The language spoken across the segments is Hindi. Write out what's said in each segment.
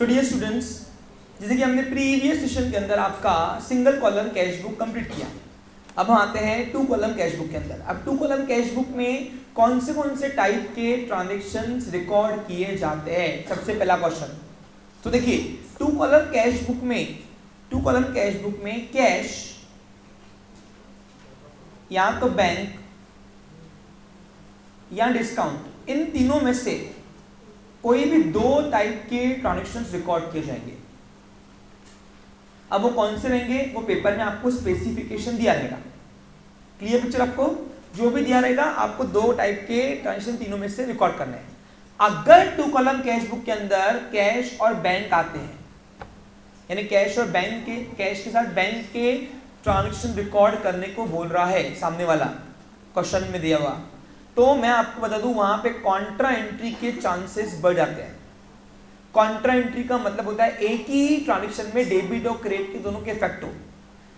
सो डियर स्टूडेंट्स, जैसे कि हमने प्रीवियस सेशन के अंदर आपका single column cash book complete किया, अब हम आते हैं टू कॉलम कैश बुक के अंदर। अब टू कॉलम कैश बुक में कौन से टाइप के ट्रांजैक्शंस रिकॉर्ड किए जाते हैं, सबसे पहला क्वेश्चन। तो देखिए टू कॉलम कैश बुक में कैश या तो बैंक या डिस्काउंट, इन तीनों में से कोई भी दो टाइप के ट्रांजैक्शंस रिकॉर्ड किए जाएंगे। अब वो कौन से रहेंगे, वो पेपर में आपको स्पेसिफिकेशन दिया रहेगा। Clear picture? आपको जो भी दिया रहेगा, आपको दो टाइप के ट्रांजैक्शन तीनों में से रिकॉर्ड करने हैं। अगर टू कॉलम कैश बुक के अंदर कैश और बैंक आते हैं, यानी कैश के साथ बैंक के ट्रांजैक्शन रिकॉर्ड करने को बोल रहा है सामने वाला, क्वेश्चन में दिया हुआ, तो मैं आपको बता दूं वहां पे कॉन्ट्रा एंट्री के चांसेस बढ़ जाते हैं। कॉन्ट्रा एंट्री का मतलब होता है एक ही ट्रांजैक्शन में डेबिट और क्रेडिट के दोनों के इफेक्ट हो।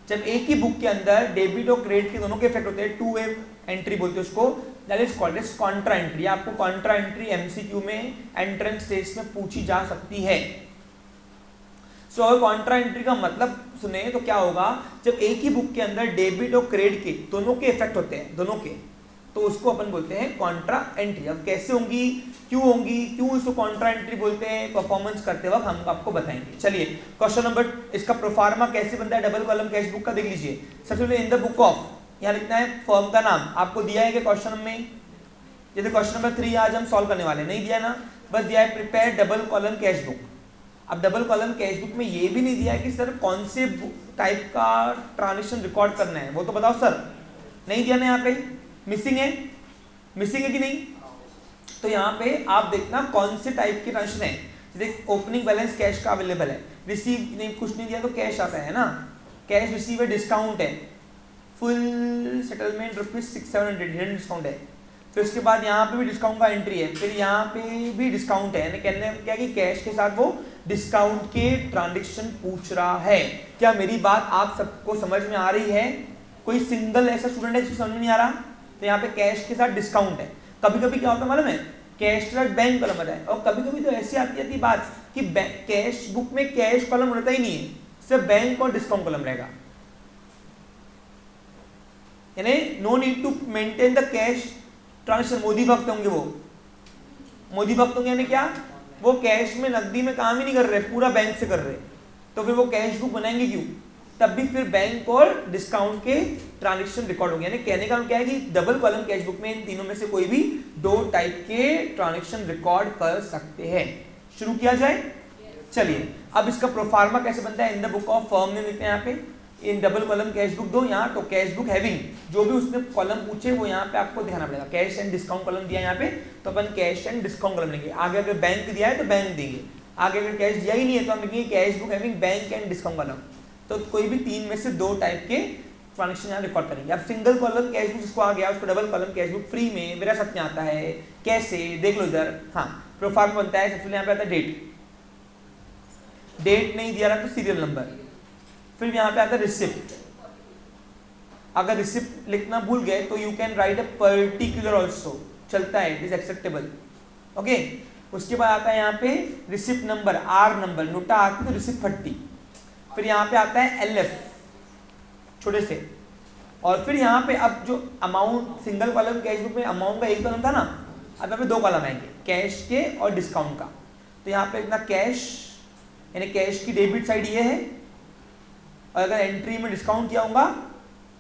जब एक ही बुक के अंदर डेबिट और क्रेडिट के दोनों के इफेक्ट होते हैं, टू वे एंट्री बोलते हैं उसको, that is called as contra entry. आपको कॉन्ट्रा एंट्री एमसीक्यू में एंट्रेंस टेस्ट में पूछी जा सकती है। सो अगर कॉन्ट्रा एंट्री का मतलब सुने तो क्या होगा, जब एक ही बुक के अंदर डेबिट और क्रेडिट के दोनों के इफेक्ट होते हैं, दोनों के, तो उसको अपन बोलते हैं कॉन्ट्रा एंट्री। अब कैसे होंगी, क्यों इसको कॉन्ट्रा एंट्री बोलते हैं, परफॉर्मेंस करते वक्त हम आपको बताएंगे। चलिए क्वेश्चन नंबर, इसका प्रोफार्मा कैसे बनता है डबल कॉलम कैश बुक का, देख लीजिए। सबसे पहले इन द बुक ऑफ, यहाँ लिखना है फर्म का नाम, आपको दिया है कि क्वेश्चन में, जैसे क्वेश्चन नंबर 3 आज हम सॉल्व करने वाले, नहीं दिया ना, बस दिया है prepare double column cash book. अब डबल कॉलम कैश बुक में ये भी नहीं दिया है कि सर कौन से टाइप का ट्रांजैक्शन रिकॉर्ड करना है, वो तो बताओ सर, नहीं दिया ना, यहाँ पे मिसिंग है कि नहीं। तो यहाँ पे आप देखना कौन से टाइप के ट्रांजैक्शन है। जैसे ओपनिंग बैलेंस कैश का अवेलेबल है, रिसीव नहीं, कुछ नहीं दिया तो कैश आता है ना, कैश रिसीव है, डिस्काउंट है, फुल सेटलमेंट ₹600-700 डिस्काउंट है। फिर उसके बाद यहाँ पे भी डिस्काउंट का एंट्री है, फिर यहाँ पे भी डिस्काउंट है, यानी कहने क्या कि कैश के साथ वो डिस्काउंट के ट्रांजैक्शन पूछ रहा है। क्या मेरी बात आप सबको समझ में आ रही है? कोई सिंगल ऐसा स्टूडेंट है जिसको समझ में नहीं आ रहा? तो यहाँ पे कैश के साथ डिस्काउंट है। कभी कभी क्या होता है मालूम है, कैश के साथ बैंक कॉलम आता है, और कभी कभी तो ऐसी आती है बात कि कैश बुक में कैश कॉलम रहता ही नहीं है, सिर्फ बैंक और डिस्काउंट कॉलम रहेगा। यानी no need to maintain the cash transaction. Modi भक्त होंगे वो, मोदी भक्त होंगे यानी क्या, वो कैश में नकदी में काम ही नहीं कर रहे, पूरा बैंक से कर रहे, तो फिर वो कैश बुक बनाएंगे क्यों? तब भी फिर बैंक और डिस्काउंट के ट्रांजैक्शन रिकॉर्ड होंगे। यानी कहने का क्या है कि डबल कॉलम कैश बुक में इन तीनों में से कोई भी दो टाइप के ट्रांजैक्शन रिकॉर्ड कर सकते हैं। शुरू किया जाए, चलिए। अब इसका प्रोफार्मा कैसे बनता है, in the book of firm ने लिखते हैं यहाँ पे, in double column cash book दो यहाँ, तो कैश बुक हैविंग, जो भी उसने कॉलम पूछे वो यहाँ पे आपको दिखाना पड़ेगा। कैश एंड डिस्काउंट कॉलम दिया यहाँ पे, तो अपन कैश एंड डिस्काउंट कॉलम लेंगे। आगे अगर बैंक दिया है तो बैंक देंगे, आगे अगर कैश दिया ही नहीं है तो हम लिखेंगे cash book having bank and discount column. तो कोई भी तीन में से दो टाइप के ट्रांजैक्शन यहाँ रिकॉर्ड करेंगे। अब सिंगल कॉलम कैश बुक जिसको आ गया उसको double column cash book free में मेरा सत्य आता है। कैसे, देख लो इधर। हाँ, प्रोफार्म बनता है, सबसे पहले यहाँ पे आता है डेट नहीं दिया रहा तो सीरियल नंबर, फिर यहाँ पे आता है रिसिप्ट। अगर रिसिप्ट लिखना भूल गए तो you can write a particular also, चलता है, इट इज एक्सेप्टेबल। ओके, उसके बाद आता है यहाँ पे रिसिप्ट नंबर, आर नंबर, नोटा आती तो रिसिप्ट फट्टी। फिर यहाँ पे आता है LF छोटे से, और फिर यहाँ पे अब जो amount single column cash book में अमाउंट का एक कॉलम था ना, अब यहाँ पे दो कॉलम आएंगे, कैश के और डिस्काउंट का। तो यहाँ पे इतना कैश, यानी कैश की डेबिट साइड ये है, और अगर एंट्री में डिस्काउंट किया होगा,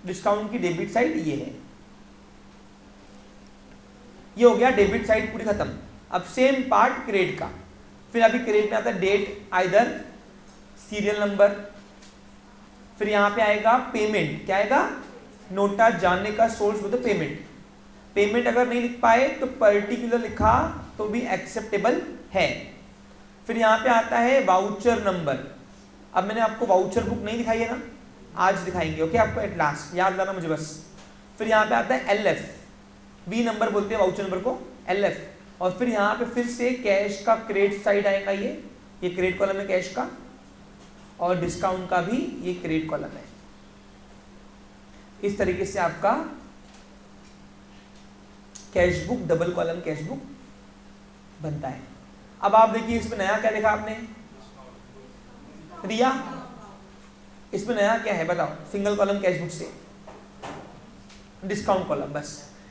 डिस्काउंट की डेबिट साइड ये है। ये हो गया डेबिट साइड पूरी खत्म। अब सेम पार्ट क्रेडिट का, फिर अभी क्रेडिट में आता है डेट, आइदर सीरियल नंबर, फिर यहाँ पे आएगा पेमेंट, क्या आएगा, नोटा जानने का सोर्स बोलते पेमेंट। पेमेंट अगर नहीं लिख पाए तो पर्टिकुलर लिखा तो भी एक्सेप्टेबल है। फिर यहाँ पे आता है वाउचर नंबर। अब मैंने आपको वाउचर बुक नहीं दिखाई है ना, आज दिखाएंगे, ओके, आपको एट लास्ट याद लाना मुझे बस। फिर यहाँ पे आता है LF, बी नंबर बोलते हैं वाउचर नंबर को, LF। और फिर यहाँ पे फिर से कैश का क्रेडिट साइड आएगा, ये क्रेडिट कॉलम है कैश का, और डिस्काउंट का भी ये क्रेडिट कॉलम है। इस तरीके से आपका cash book, double column cash book बनता है। अब आप देखिए इसमें नया क्या देखा आपने, रिया, इसमें नया क्या है बताओ? सिंगल कॉलम कैश बुक से डिस्काउंट कॉलम, बस।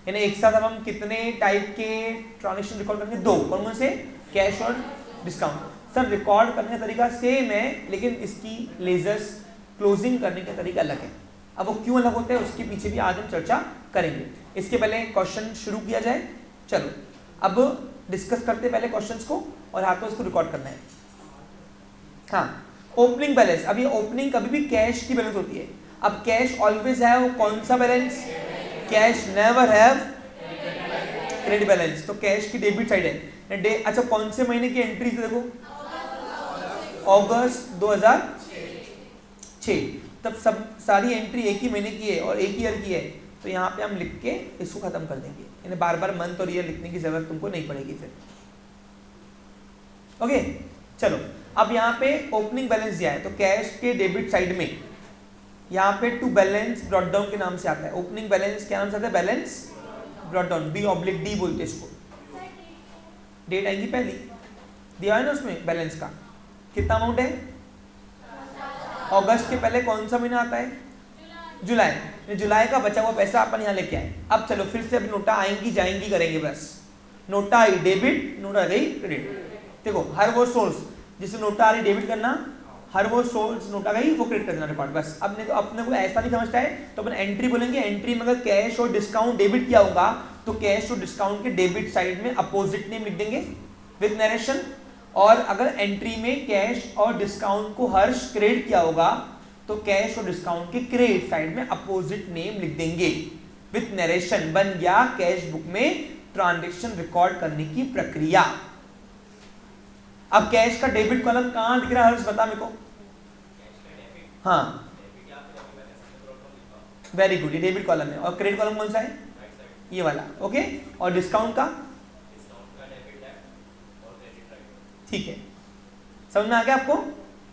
यानी एक साथ अब हम कितने टाइप के ट्रांजेक्शन रिकॉर्ड करेंगे? 2। कौन कौन से? कैश और डिस्काउंट। सर रिकॉर्ड करने का तरीका सेम है, लेकिन इसकी लेजर्स क्लोजिंग करने का तरीका अलग है। अब वो क्यों अलग होते हैं उसके पीछे भी आज हम चर्चा करेंगे। इसके पहले क्वेश्चन शुरू किया जाए। चलो अब डिस्कस करते पहले क्वेश्चंस को, और हाथों इसको रिकॉर्ड करना है। हाँ, ओपनिंग बैलेंस। अब ये ओपनिंग कभी भी कैश की बैलेंस होती है। अब कैश ऑलवेज हैव कौन सा balance? Cash never have credit balance. तो कैश की डेबिट साइड है। अच्छा, कौन से महीने की एंट्री है? देखो अगस्त 2006, तब सब सारी एंट्री एक ही महीने की है और एक ही ईयर की है, तो यहाँ पे हम लिख के इसको खत्म कर देंगे। यानी बार बार मंथ और ईयर लिखने की जरूरत तुमको नहीं पड़ेगी फिर। ओके चलो, अब यहाँ पे ओपनिंग बैलेंस दिया है, तो कैश के डेबिट साइड में यहाँ पे टू बैलेंस ब्रॉट डाउन के नाम से आता है। ओपनिंग बैलेंस क्या नाम से आता है? बैलेंस ब्रॉट डाउन, B/D बोलते हैं इसको। डेट आएगी पहली, दिया है ना उसमें बैलेंस का कितना अमाउंट है। अगस्त के पहले कौन सा महीना आता है? जुलाई। जुलाई का बचा हुआ पैसा अपन यहाँ लेके आए। अब चलो फिर से अब नोटा आएंगी जाएंगी करेंगे, बस। नोटा आई डेबिट, नोटा गई क्रेडिट। देखो हर वो सोर्स जिससे नोटा आ रही डेबिट करना, हर वो सोर्स नोटा गई वो क्रेडिट कर देना रिकॉर्ड, बस। अब नहीं तो अपने को ऐसा नहीं समझता है तो अपन एंट्री बोलेंगे। एंट्री में अगर कैश और डिस्काउंट डेबिट किया होगा तो कैश और डिस्काउंट के डेबिट साइड में अपोजिट नेम लिख देंगे विद नरेशन। और अगर एंट्री में कैश और डिस्काउंट को हर्ष क्रेडिट किया होगा तो कैश और डिस्काउंट के क्रेडिट साइड में अपोजिट नेम लिख देंगे विद नरेशन। बन गया कैश बुक में ट्रांजैक्शन रिकॉर्ड करने की प्रक्रिया। अब कैश का डेबिट कॉलम कहां दिख रहा है हर्ष, बता मेरे को। हाँ वेरी गुड, ये डेबिट कॉलम है। और क्रेडिट कॉलम कौन सा है? ये वाला। ओके, और डिस्काउंट का? ठीक है, समझ में आ गया आपको?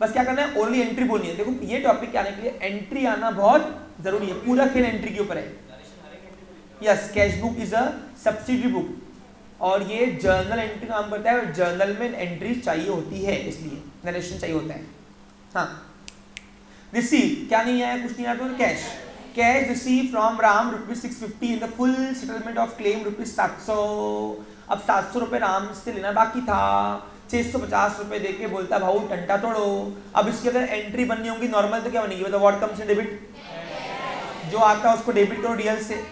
बस क्या करना है, ओनली एंट्री बोलनी है। देखो ये टॉपिक के आने के लिए एंट्री आना बहुत जरूरी है। पूरा खेल एंट्री के ऊपर है। Yes, cash book is a subsidiary book और ये जर्नल एंट्री काम करता है। और जर्नल में एंट्री चाहिए होती है, इसलिए नरेशन चाहिए होता है। हाँ, रिसीव क्या नहीं आया, कुछ नहीं आया तो cash. Cash receive from Ram ₹650 in the full settlement of claim ₹700। अब 700 रुपए राम से लेना बाकी था, 650 रुपए देके बोलता भाऊ टंटा तोड़ो। अब इसकी अगर एंट्री बननी होगी नॉर्मल तो क्या बनेगी बताओ? What comes in debit? जो आता है उसको डेबिट करो रियल से।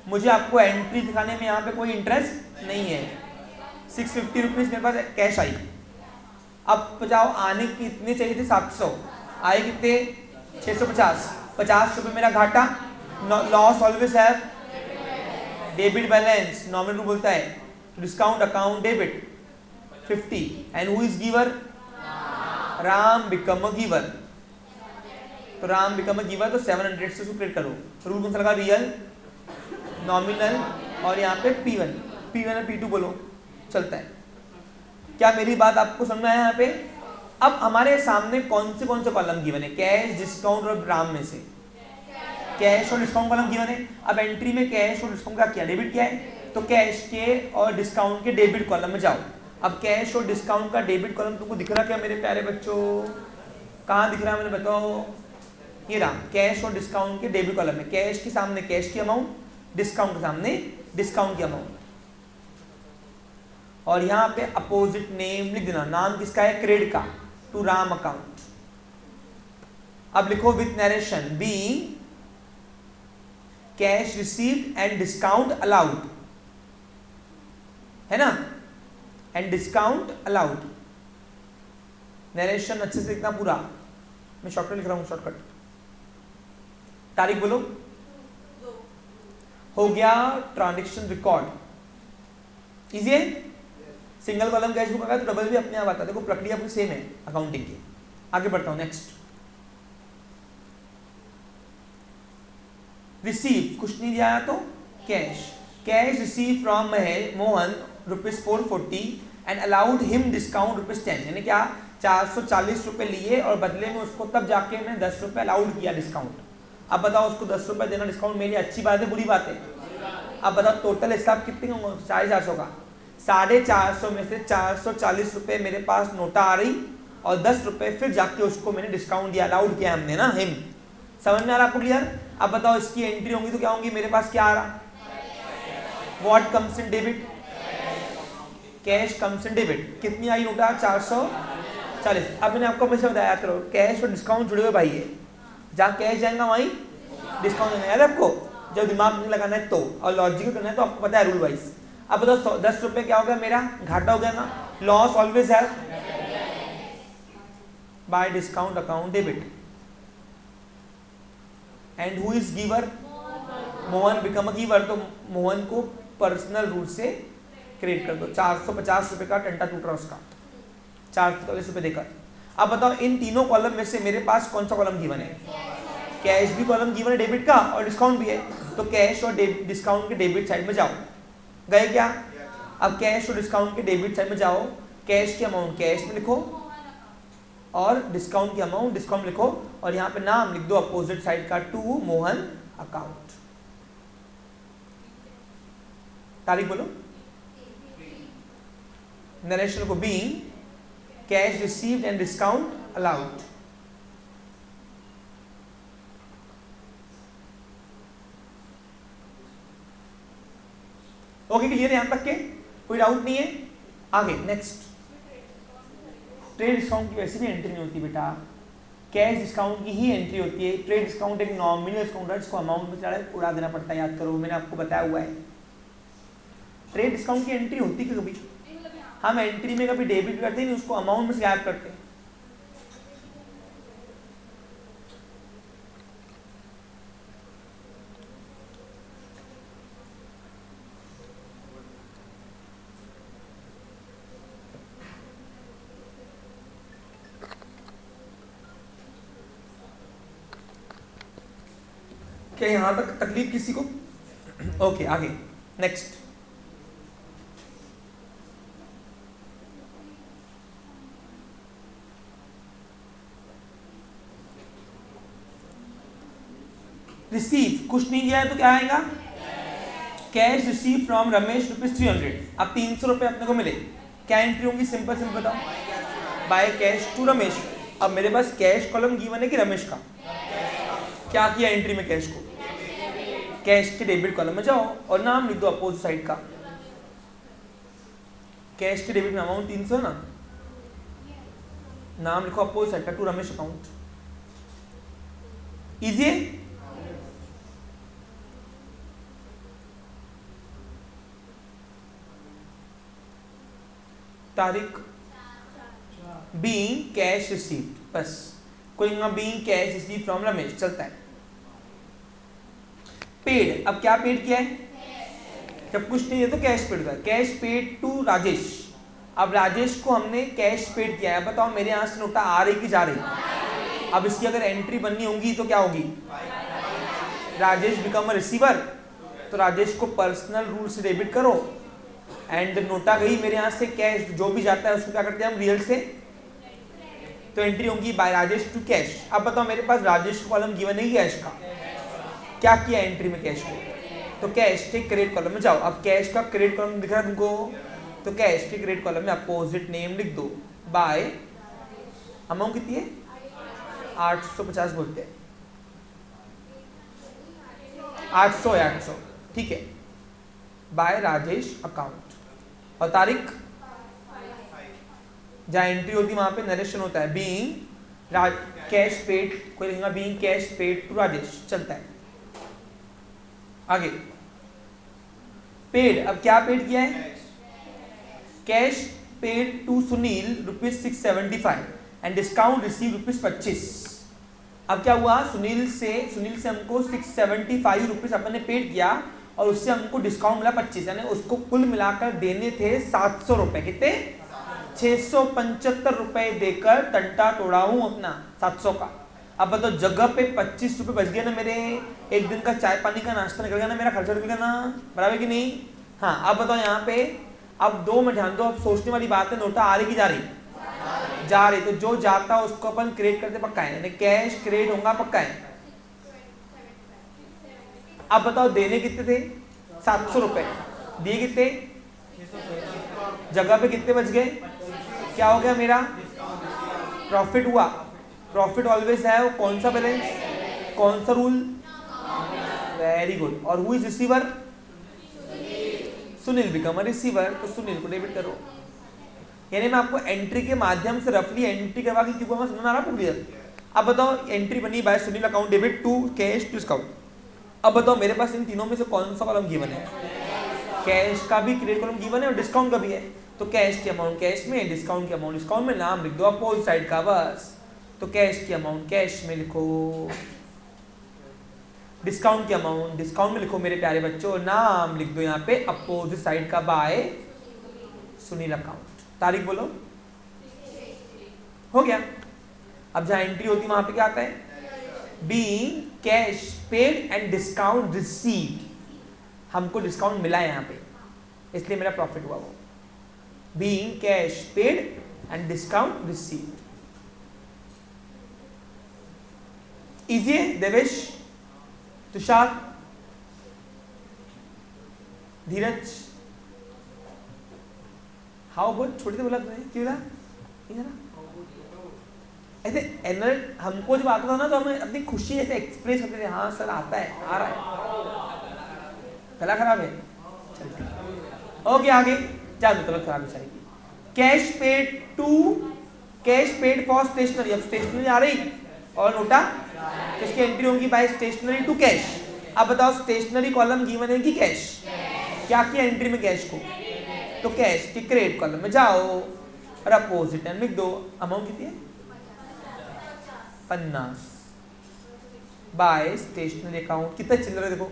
मुझे आपको एंट्री दिखाने में यहाँ पे कोई इंटरेस्ट नहीं है। 650 रुपीज मेरे पास कैश आई। अब जाओ, आने कितने चाहिए थे? 700, आए कितने? 650। 50 रुपए मेरा घाटा। Loss always have debit balance, nominal rule बोलता है। Discount account debit 50 and who is giver? Ram become a giver. तो राम बिकम अ गिवर, तो 700 से क्रेडिट करो। रूल कौन सा लगा? रियल, नॉमिनल और यहाँ पे P1 और P2 बोलो, चलता है। क्या मेरी बात आपको समझ में आया यहाँ पे? अब हमारे सामने कौन से कॉलम गिवन है? कैश, डिस्काउंट और राम में से कैश और डिस्काउंट कॉलम गिवन है। अब एंट्री में कैश और डिस्काउंट का क्या डेबिट किया है, तो कैश के और डिस्काउंट के डेबिट कॉलम में जाओ। अब कैश और डिस्काउंट का डेबिट कॉलम तुमको दिख रहा क्या मेरे प्यारे बच्चों? कहाँ दिख रहा है मुझे बताओ? ये रहा, कैश और डिस्काउंट के डेबिट कॉलम में कैश के सामने कैश की अमाउंट, डिस्काउंट के सामने डिस्काउंट की अमाउंट। और यहाँ पे अपोजिट नेम लिख देना। नाम किसका है? क्रेडिट का, टू राम अकाउंट। अब लिखो with narration, be cash received and discount allowed, है ना? And discount allowed. नरेशन अच्छे से लिखना पूरा, मैं शॉर्टकट लिख रहा हूं, शॉर्टकट। तारीख बोलो। हो गया ट्रांजैक्शन रिकॉर्ड। इजी है। सिंगल कॉलम कैश बुक अगर तो डबल भी अपने आप आता है। देखो प्रक्रिया अपनी सेम है अकाउंटिंग की। आगे बढ़ता हूं, नेक्स्ट। रिसीव कुछ नहीं दिया तो cash. Cash receive from Mohan ₹440 and allowed him discount ₹10। यानी क्या? 440 रुपए लिए और बदले में उसको तब जाके मैंने 10 रुपए अलाउड किया डिस्काउंट। अब बताओ उसको 10 रुपए देना डिस्काउंट मेरे लिए अच्छी बात है बुरी बात है? अब बताओ टोटल हिसाब कितने होंगे? 450 का। 450 में से 440 रुपए मेरे पास नोटा आ रही और 10 रुपए फिर जाके उसको मैंने डिस्काउंट दिया, अलाउड किया हमने ना, हिम। समझ में आ रहा आपको क्लियर? अब बताओ इसकी एंट्री होंगी तो क्या होंगी, मेरे पास क्या आ रहा, what comes in debit, cash comes in debit. कितनी आई नोटा, 440। अब मैंने आपको हमेशा बताया करो, कैश और डिस्काउंट जुड़े हुए भाई है, जहाँ कैश जाएगा वहीं डिस्काउंट देना है आपको, जब दिमाग नहीं लगाना है तो, और लॉजिकल करना है तो आपको पता है रूल वाइज। अब बताओ 10 रुपए क्या हो गया मेरा, घाटा हो गया ना, लॉस ऑलवेज है bye discount account debit. And who is giver, Mohan become a giver, तो मोहन को पर्सनल रूल से क्रेडिट कर दो। 450 रुपए का टंटा टूट रहा उसका, 440 रुपए देकर। अब बताओ इन तीनों कॉलम में से मेरे पास कौन सा कॉलम गिवन है, कैश भी कॉलम गिवन है डेबिट का, और डिस्काउंट भी है, तो कैश और डिस्काउंट के डेबिट साइड में जाओ। गए क्या? अब कैश और डिस्काउंट के डेबिट साइड में जाओ, कैश की अमाउंट कैश में लिखो और डिस्काउंट की अमाउंट डिस्काउंट लिखो, और यहाँ पे नाम लिख दो अपोजिट साइड का, टू मोहन अकाउंट। तारीख बोलो, नरेशन को being cash received and discount allowed. Okay clear है यहां तक के, कोई डाउट नहीं है? आगे नेक्स्ट, ट्रेड डिस्काउंट की वैसे भी एंट्री नहीं होती बेटा, कैश डिस्काउंट की ही एंट्री होती है। ट्रेड डिस्काउंट एक नॉमिनल डिस्काउंट है जिसको अमाउंट में डायरेक्ट उड़ा देना पड़ता है, याद करो मैंने आपको बताया हुआ है। ट्रेड डिस्काउंट की एंट्री होती है कभी, हम एंट्री में कभी डेबिट करते नहीं, उसको अमाउंट में से गायब करते हैं। क्या यहां तक तकलीफ किसी को? ओके आगे नेक्स्ट, रिसीव कुछ नहीं दिया है तो क्या आएगा, कैश रिसीव फ्रॉम रमेश ₹300। अब 300 रुपए अपने को मिले, क्या एंट्री होंगी, सिंपल सिंपल बताओ, बाय कैश टू रमेश। अब मेरे पास कैश कॉलम गिवन है कि रमेश का, क्या किया एंट्री में कैश को, कैश के डेबिट कॉलम में जाओ और नाम लिख दो अपोजिट साइड का, कैश के डेबिट में अमाउंट 300 ना, नाम लिखो अपोजिट साइड का टू रमेश अकाउंट। इजी है? तारीख बीइंग कैश रिसीव्ड, बस कोई being cash received from Ramesh चलता है। पेड, अब क्या पेड किया है, जब कुछ नहीं है तो कैश पेड का, कैश पेड टू राजेश। अब राजेश को हमने कैश पेड किया है, बताओ मेरे यहां से नोटा आ रही कि जा रही? अब इसकी अगर एंट्री बननी होगी तो क्या होगी, राजेश बिकम अ रिसीवर, तो राजेश को पर्सनल रूल से डेबिट करो, एंड नोटा गई मेरे यहाँ से कैश, जो भी जाता है उसको क्या करते हैं हम, रियल से, तो एंट्री होगी बाय राजेश टू कैश। अब बताओ मेरे पास राजेश का कॉलम गिवन है कैश का, क्या किया एंट्री में कैश को, तो कैश के क्रेडिट कॉलम में जाओ। अब कैश का क्रेडिट कॉलम दिख रहा है तुमको, तो कैश के क्रेडिट कॉलम में अपोजिट नेम लिख दो, बाय अमाउंट कितनी है, 850 बोलते हैं, 800 ठीक है, बाय राजेश अकाउंट। और तारीख जहाँ एंट्री होती है वहां पे नरेशन होता है, बीइंग कैश पेड, कोई लिखेगा being cash paid to Rajesh, चलता है। आगे पेड, अब क्या पेड किया है, cash paid to Sunil ₹675 and discount receive ₹25। अब क्या हुआ, सुनील से हमको 675 रुपीज अपन ने पेड किया और उससे हमको डिस्काउंट मिला 25, यानी उसको कुल मिलाकर देने थे 700 रुपए, कितने, 675 रुपए देकर टंटा तोड़ा हूं अपना 700 का। अब बताओ जगह पे 25 रुपए बच गए ना मेरे, एक दिन का चाय पानी का नाश्ता निकल गया ना, मेरा खर्चा निकल गया ना, बराबर कि नहीं? हाँ अब बताओ यहाँ पे, अब दो में ध्यान दो, अब सोचने वाली बात है, नोटा आ रही कि जा रही, जा रही, तो जो जाता है उसको अपन क्रेडिट करते पक्का है, यानी कैश क्रेडिट होगा पक्का है। अब बताओ देने कितने थे, 700 रुपए, दिए कितने, जगह पे कितने बच गए, क्या हो गया मेरा प्रॉफिट हुआ, प्रॉफिट ऑलवेज है कौन सा बैलेंस, कौन सा रूल, वेरी गुड। और who is receiver, Sunil become a receiver, तो सुनील को डेबिट करो। यानी मैं आपको एंट्री के माध्यम से रफली एंट्री करवा के क्यों समझ में आ रहा है क्लियर। अब बताओ एंट्री बनी by Sunil account debit to cash to discount. अब बताओ मेरे पास इन तीनों में से कौन सा कॉलम गिवन है, कैश का भी क्रेडिट कॉलम गिवन है और डिस्काउंट का भी है। तो कैश की अमाउंट कैश में, डिस्काउंट की अमाउंट डिस्काउंट में, नाम लिख दो अपोजिट साइड का बस। तो कैश की अमाउंट कैश में लिखो, डिस्काउंट की अमाउंट डिस्काउंट में लिखो मेरे प्यारे बच्चों, नाम लिख दो यहाँ पे अपोजिट साइड का बाय सुनील अकाउंट। तारीख बोलो, हो गया। अब जहां एंट्री होती है वहां पे क्या आता है, being cash paid and discount received, हमको डिस्काउंट मिला है यहाँ पे इसलिए मेरा प्रॉफिट हुआ वो, being cash paid and discount received. Easy है देवेश, तुषार, धीरज, हाउ बहुत छोटे से बोला तुमने, क्यों ना ऐसे एनर्ल हमको जब आता था ना तो हमें अपनी खुशी ऐसे एक्सप्रेस करते थे, हाँ सर आता है, आ रहा है, गला खराब है, ओके आगे चलो, तबीयत खराब है सारी। Cash paid to, cash paid for stationery, अब स्टेशनरी आ रही और नोटा किसकी एंट्री होगी, बाय स्टेशनरी टू कैश। अब बताओ स्टेशनरी कॉलम गिवन है कि कैश, क्या किया एंट्री में कैश को, तो कैश के क्रेडिट कॉलम में जाओ और अपोजिट एंड लिख दो, अमाउंट कितनी है 50 बाय स्टेशनरी अकाउंट, कितना चिल्लर है देखो।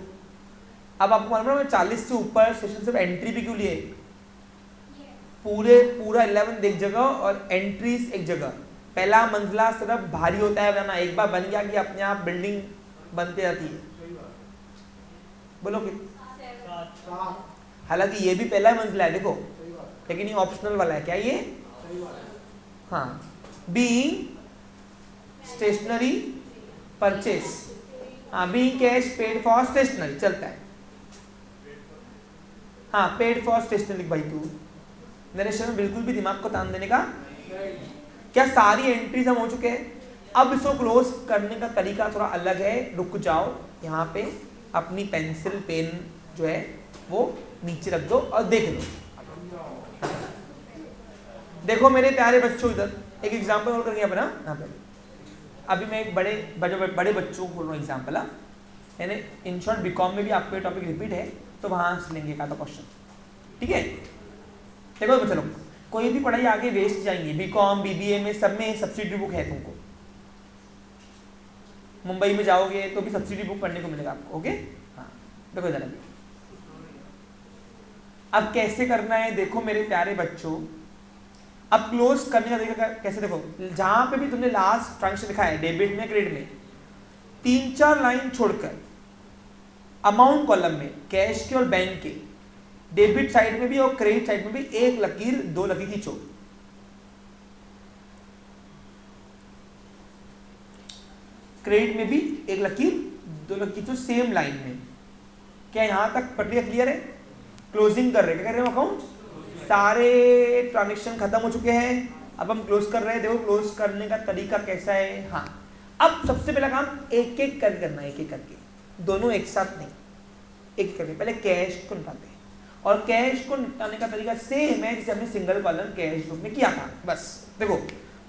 अब आपको मालूम है मैं 40 से ऊपर स्टेशन से एंट्री भी क्यों लिए, पूरा 11 एक जगह और एंट्रीज एक जगह। पहला मंजिला सिर्फ भारी होता है बनाना, एक बार बन गया कि अपने आप बिल्डिंग बनती जाती है, बोलो कि हालांकि ये भी पहला मंजिला है देखो, लेकिन ये ऑप्शनल वाला है, क्या ये, हाँ, बीइंग स्टेशनरी परचेस, हाँ being cash paid for stationery चलता है, हाँ पेड फॉर स्टेशनरी। भाई तू मेरे शहर में बिल्कुल भी दिमाग को तान देने का, क्या सारी एंट्रीज हम हो चुके हैं। अब इसको क्लोज करने का तरीका थोड़ा अलग है, रुक जाओ यहाँ पे अपनी पेंसिल पेन जो है वो नीचे रख दो और देख लो। देखो मेरे प्यारे बच्चों, इधर एक एग्जांपल और करेंगे अपना यहाँ पे। अभी मैं एक बड़े बच्चों को बोल रहा हूँ एग्जाम्पल, यानी इन शॉर्ट बीकॉम में भी आपको ये टॉपिक रिपीट है तो वहां से लेंगे का क्वेश्चन, ठीक है। देखो चलो, कोई भी पढ़ाई आगे वेस्ट जाएंगे, बीकॉम बीबीए में सब में सब्सिडी बुक है तुमको, मुंबई में जाओगे तो भी सब्सिडी बुक पढ़ने को मिलेगा आपको, ओके। हाँ देखो जरा, अब कैसे करना है देखो मेरे प्यारे बच्चों। अब क्लोज करने का तरीका कैसे, देखो जहां पे भी तुमने लास्ट ट्रांजेक्शन लिखा है डेबिट में क्रेडिट में, 3-4 लाइन छोड़कर अमाउंट कॉलम में कैश के और बैंक के, डेबिट साइड में भी और क्रेडिट साइड में भी एक लकीर 2 लकीर खींचो। क्रेडिट में भी एक लकीर 2 लकीर खींचो सेम लाइन में। क्या यहां तक प्रक्रिया क्लियर है? क्लोजिंग कर रहे हैं, क्या कर रहे हैं अकाउंट, सारे ट्रांजेक्शन खत्म हो चुके हैं, अब हम क्लोज कर रहे हैं। देखो क्लोज करने का तरीका कैसा है। हाँ अब सबसे पहला काम एक एक कर करना है, एक एक करके, दोनों एक साथ नहीं, एक करके। पहले कैश को निकालते हैं और कैश को निपटाने का तरीका सेम है जैसे हमने सिंगल कॉलम कैश बुक में किया था। बस देखो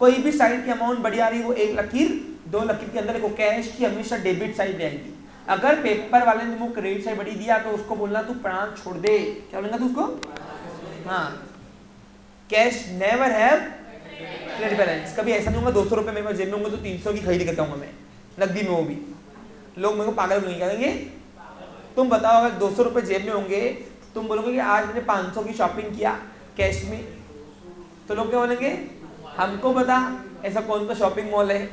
कोई भी साइड की अमाउंट बढ़ी आ रही है वो एक लकीर 2 लकीर के अंदर देखो कैश की हमेशा डेबिट साइड रहेगी। अगर पेपर वाले ने वो क्रेडिट साइड बढ़ी दिया तो उसको बोलना तू प्राण छोड़ दे, क्या बोलेगा तू उसको, हाँ cash never have credit balance. कभी ऐसा नहीं होगा 200 रुपये मेरे पास जेब में होंगे तो 300 की खरीदी करता हूँ मैं नकदी में, वो भी लोग मेरे को पागल नहीं कहेंगे। तुम बताओ अगर 200 रुपये जेब में होंगे, तुम बोलोगे कि आज मैंने 500 की शॉपिंग किया कैश में, तो लोग क्या बोलेंगे, हमको पता ऐसा कौन सा शॉपिंग मॉल है,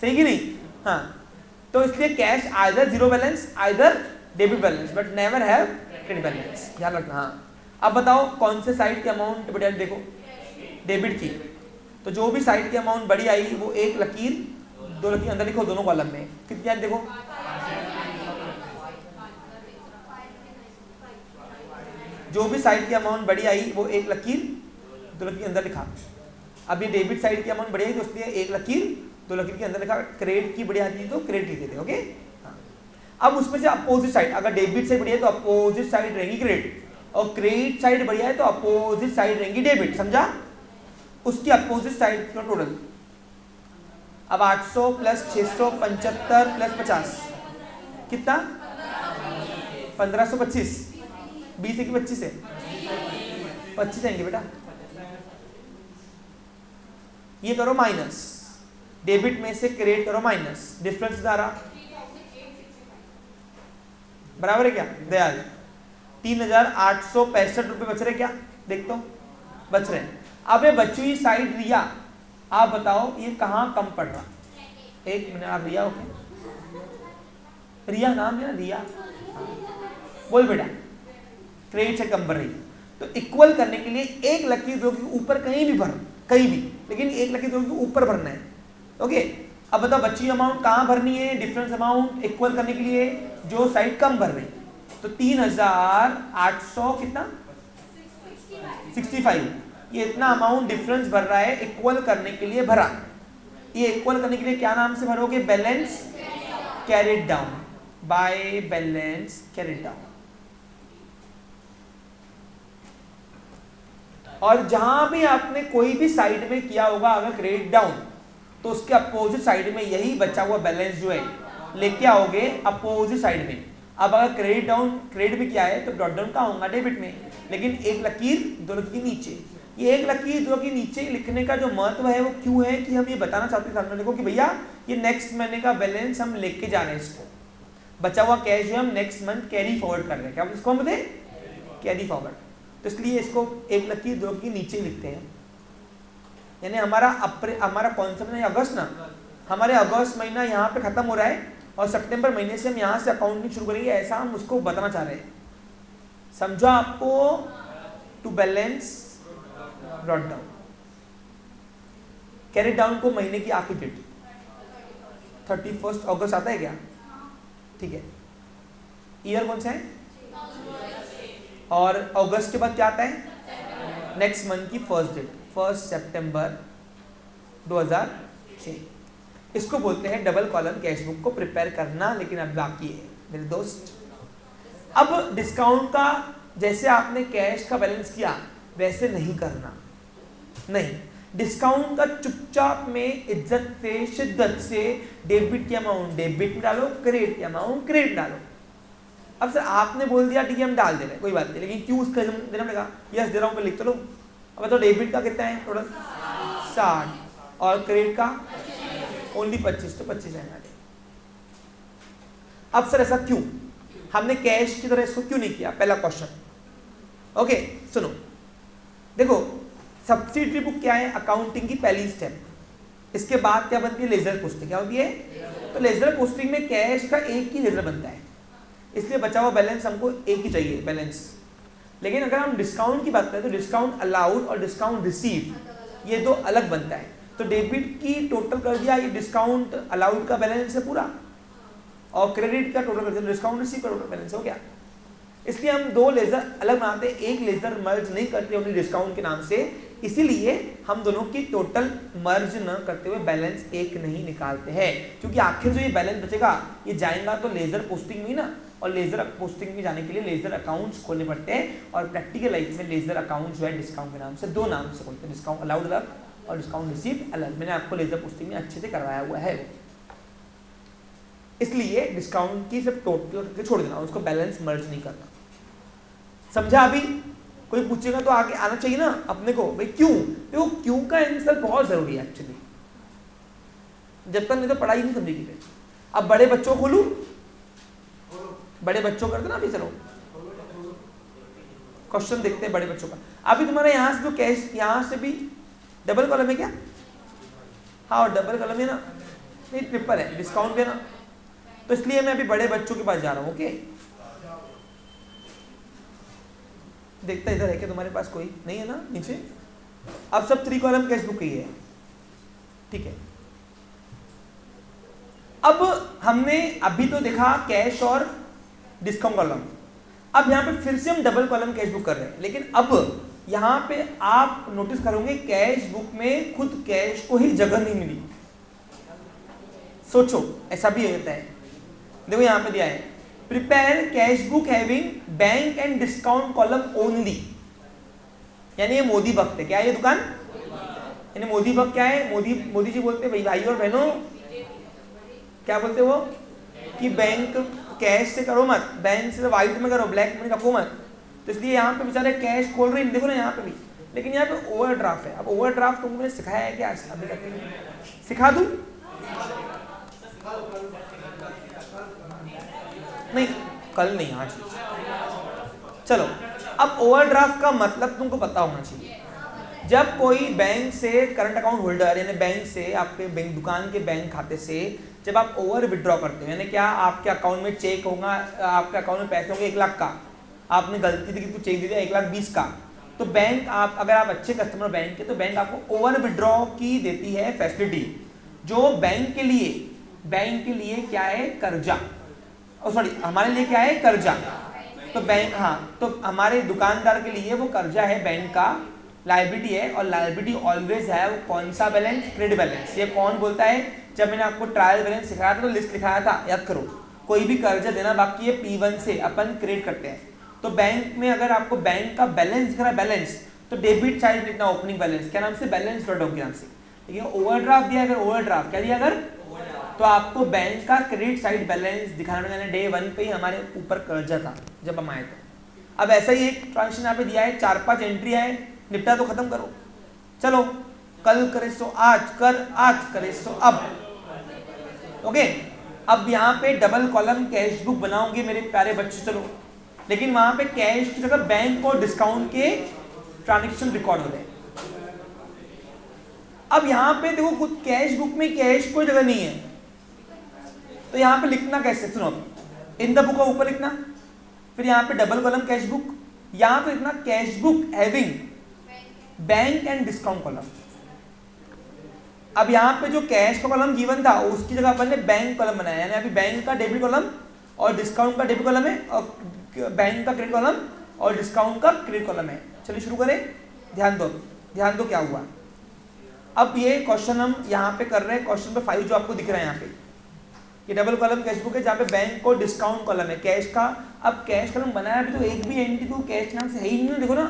सही कि नहीं। हाँ तो इसलिए cash either zero balance either debit balance but never have credit balance, ध्यान रखना। हाँ अब बताओ कौन से साइड की अमाउंट बढ़िया, देखो डेबिट की, तो जो भी साइड की अमाउंट बड़ी आई वो एक लकीर 2 लकीर अंदर लिखो दोनों कॉलम में, कितनी आई देखो, जो भी साइड की अमाउंट बड़ी आई वो एक लकीर 2 लकीर अंदर लिखा। अब ये डेबिट साइड की अमाउंट बढ़िया है तो इसलिए एक लकीर, दो लकीर के अंदर लिखा क्रेडिट की बढ़िया आती है तो क्रेडिट लिख देते हैं। ओके, अब उसमें से अपोजिट साइड, अगर डेबिट से बढ़िया है तो अपोजिट साइड रहेगी क्रेडिट, और क्रेडिट साइड बढ़िया है तो अपोजिट साइड रहेगी डेबिट, समझा? उसकी अपोजिट साइड का टोटल अब 800 प्लस 675 प्लस 50 कितना? 1525, 20 है कि 25 है? 25 आएंगे बेटा। ये करो माइनस, डेबिट में से क्रेडिट करो माइनस, डिफरेंस आ रहा बराबर है क्या दयाल? 3865 रुपए बच रहे क्या? देख तो बच रहे हैं। अब ये बची हुई साइड रिया, आप बताओ ये कहां कम पड़ रहा? एक मिनट, आप रिया ओके, रिया नाम है ना, रिया बोल बेटा, क्रेडिट से कम बढ़ रही है तो इक्वल करने के लिए एक लकीर दो के ऊपर कहीं भी भर, कहीं भी, लेकिन एक लकीर दो के ऊपर भरना है। ओके, अब बताओ बची अमाउंट कहां भरनी है? डिफरेंस अमाउंट इक्वल करने के लिए जो साइड कम भर रही, तो 3800 कितना? 65, ये इतना अमाउंट डिफरेंस भर रहा है, इक्वल करने के लिए भरा। ये इक्वल करने के लिए क्या नाम से भरोगे? Balance carried down, by balance carried down. और जहां भी आपने कोई भी साइड में किया होगा अगर क्रेडिट डाउन, तो उसके अपोजिट साइड में यही बचा हुआ बैलेंस जो है लेके आओगे अपोजिट साइड में। अब अगर क्रेडिट डाउन क्रेडिट भी किया है तो डॉट डाउन कहाँ होगा? डेबिट में, लेकिन एक लकीर दो लकीर नीचे। ये एक लकीर दो लकीर नीचे लिखने का जो महत्व है वो क्यों है कि हम ये बताना चाहते हैं सामने को कि भैया ये नेक्स्ट महीने का बैलेंस हम लेके जा रहे हैं, इसको बचा हुआ कैश जो हम नेक्स्ट मंथ कैरी फॉरवर्ड कर रहे हैं। क्या इसको हम बोलते हैं? Carry forward. तो इसलिए इसको एक लकीर दो लकीर नीचे लिखते हैं। यानी हमारा कौन सा महीना? अगस्त ना, हमारे अगस्त महीना यहाँ पे खत्म हो रहा है और सितंबर महीने से हम यहाँ से अकाउंटिंग शुरू करेंगे, ऐसा हम उसको बताना चाह रहे हैं। समझो आपको? To balance brought down, carry down को महीने की आखिरी डेट 31 अगस्त आता है क्या? ठीक है, ईयर कौन सा है? और अगस्त के बाद क्या आता है? नेक्स्ट मंथ की फर्स्ट डेट, 1 सितंबर 2006। इसको बोलते हैं डबल कॉलम कैश बुक को प्रिपेयर करना, लेकिन अब बाकी है मेरे दोस्त। अब डिस्काउंट का जैसे आपने कैश का बैलेंस किया वैसे नहीं करना, नहीं, डिस्काउंट का चुपचाप में इज्जत से शिद्दत से डेबिट की अमाउंट डेबिट में डालो, क्रेडिट की अमाउंट क्रेडिट डालो। अब सर आपने बोल दिया ठीक है हम डाल दे रहे हैं, कोई बात नहीं, लेकिन क्यों उसका देना पड़ेगा? यस दे रहा हूँ, लिख तो लो। अब तो डेबिट का कितना है टोटल? 60 और क्रेडिट का ओनली 25, तो 25 है। अब सर ऐसा क्यों? हमने कैश की तरह इसको क्यों नहीं किया? पहला क्वेश्चन। ओके सुनो, देखो सब्सिडरी बुक क्या है? अकाउंटिंग की पहली स्टेप। इसके बाद क्या बनती है? Ledger posting. क्या होती है? तो लेजर पोस्टिंग में कैश का एक ही लेजर बनता है, इसलिए बचा हुआ बैलेंस हमको एक ही चाहिए बैलेंस। लेकिन अगर हम डिस्काउंट की बात करें तो डिस्काउंट अलाउड और डिस्काउंट रिसीव ये दो अलग बनता है। तो डेबिट की टोटल कर दिया, ये डिस्काउंट अलाउड का बैलेंस है पूरा, और क्रेडिट का टोटल कर दिया डिस्काउंट रिसीव का टोटल बैलेंस हो गया। इसलिए हम दो लेजर अलग बनाते, एक लेजर मर्ज नहीं करते ओनली डिस्काउंट के नाम से, इसीलिए हम दोनों की टोटल मर्ज न करते हुए बैलेंस एक नहीं निकालते हैं, क्योंकि आखिर जो ये बैलेंस बचेगा ये जाएगा तो लेजर पोस्टिंग में ना, और लेजर पोस्टिंग में जाने के लिए लेजर अकाउंट्स खोलने पड़ते हैं। और प्रैक्टिकल लाइफ में लेजर अकाउंट जो है डिस्काउंट के नाम से दो नाम से खोलते हैं, डिस्काउंट अलाउड अलग और डिस्काउंट रिसीव अलग। मैंने आपको लेजर पोस्टिंग में अच्छे से करवाया हुआ है, इसलिए डिस्काउंट की सब टोटल छोड़ देना, उसको बैलेंस मर्ज नहीं करना। समझा? अभी कोई पूछेगा तो आगे आना चाहिए ना अपने को, भाई क्यों? देखो क्यों का आंसर बहुत जरूरी है एक्चुअली, जब तक नहीं तो पढ़ाई नहीं समझेगी। अब बड़े बच्चों खोलू, बड़े बच्चों कर दो ना अभी, चलो क्वेश्चन देखते हैं बड़े बच्चों का। अभी तुम्हारा यहाँ से जो कैश, यहाँ से भी डबल कॉलम है क्या? हाँ डबल कॉलम है ना, नहीं ट्रिपल है, डिस्काउंट है ना, तो इसलिए मैं अभी बड़े बच्चों के पास जा रहा हूँ। ओके देखता इधर है क्या तुम्हारे पास? कोई नहीं है ना नीचे? अब सब 3 कॉलम कैश बुक ही है, ठीक है। अब हमने अभी तो देखा कैश और डिस्काउंट कॉलम, अब यहाँ पे फिर से हम डबल कॉलम कैश बुक कर रहे हैं, लेकिन अब यहाँ पे आप नोटिस करोगे कैश बुक में खुद कैश को ही जगह नहीं मिली। सोचो ऐसा भी होता है। देखो यहाँ पे दिया है prepare cash book having bank and discount column only, यानी ये मोदी भक्त है। क्या है ये दुकान? यानी मोदी भक्त क्या है? मोदी जी बोलते हैं भाई और बहनों, क्या बोलते वो कि बैंक कैश से करो मत, बैंक से व्हाइट में करो, ब्लैक में रखो मत। तो इसलिए यहाँ पे बेचारे कैश खोल रहे हैं, देखो ना यहाँ पे भी। लेकिन यहाँ पे ओवरड्राफ्ट है। अब ओवरड्राफ्ट तुमको मैंने सिखाया है क्या अभी तक? सिखा दूं? नहीं, कल नहीं, आज। चलो, अब ओवरड्राफ्ट का मतलब तुमको पता होना चाहिए। जब कोई बैंक से करंट अकाउंट होल्डर यानी बैंक से आपके बैंक दुकान के बैंक खाते से जब आप ओवर विड्रॉ करते हो, यानी क्या आपके अकाउंट में चेक होगा, आपके अकाउंट में पैसे होंगे 1 लाख का, आपने गलती से चेक दे दिया 1,20,000 का, तो बैंक आप अगर आप अच्छे कस्टमर बैंक के तो बैंक आपको ओवर विड्रॉ की देती है फैसिलिटी, जो बैंक के लिए क्या है? कर्जा। सॉरी, हमारे लिए क्या है? कर्जा। तो बैंक, हाँ, तो हमारे दुकानदार के लिए वो कर्जा है, बैंक का लायबिलिटी है। और लायबिलिटी ऑलवेज है वो कौन सा बैलेंस? Credit balance. ये कौन बोलता है? जब मैंने आपको ट्रायल बैलेंस सिखाया था तो लिस्ट लिखाया था, याद करो। कोई भी कर्जा देना बाकी है P1 से अपन क्रेडिट करते हैं। तो बैंक में अगर आपको बैंक का बैलेंस दिख रहा है, बैलेंस, तो डेबिट साइड लिखना ओपनिंग बैलेंस, क्या नाम से? बैलेंस डॉट के नाम से। लेकिन ओवरड्राफ्ट दिया, अगर ओवरड्राफ्ट क्या दिया अगर, तो आपको बैंक का क्रेडिट साइड बैलेंस दिखाना पड़ेगा। डे 1 पे ही हमारे ऊपर कर्जा था जब हम आए थे। अब ऐसा ही एक ट्रांजेक्शन यहाँ पे दिया है, 4-5 एंट्री है, निपटा तो खत्म करो। चलो, कल करे सो आज कर, आज करे सो अब। ओके, अब यहाँ पे डबल कॉलम कैश बुक बनाओगे मेरे प्यारे बच्चे। चलो, लेकिन वहां पे कैश की जगह बैंक और डिस्काउंट के ट्रांजेक्शन रिकॉर्ड हो रहे हैं। अब यहाँ पे देखो खुद कैश बुक में कैश कोई जगह नहीं है, तो यहाँ पे लिखना कैसे? सुनो, इन द बुक का ऊपर लिखना, फिर यहाँ पे डबल कॉलम कैश बुक, यहाँ पे लिखना cash book having bank and discount column. अब यहाँ पे जो कैश का कॉलम गिवन था उसकी जगह अपन ने बैंक कॉलम बनाया, यानी अभी बैंक का डेबिट कॉलम और डिस्काउंट का डेबिट कॉलम है, और बैंक का क्रेडिट कॉलम और डिस्काउंट का क्रेडिट कॉलम है। चलिए शुरू करें। ध्यान दो क्या हुआ। अब ये क्वेश्चन हम यहाँ पे कर रहे हैं, क्वेश्चन नंबर 5 जो आपको दिख रहा है यहाँ पे, ये डबल कॉलम कैश बुक है जहाँ पे बैंक और डिस्काउंट कॉलम है कैश का। अब कैश कॉलम बनाया अभी तो एक भी एंट्री तो कैश नाम से है ही नहीं, देखो ना,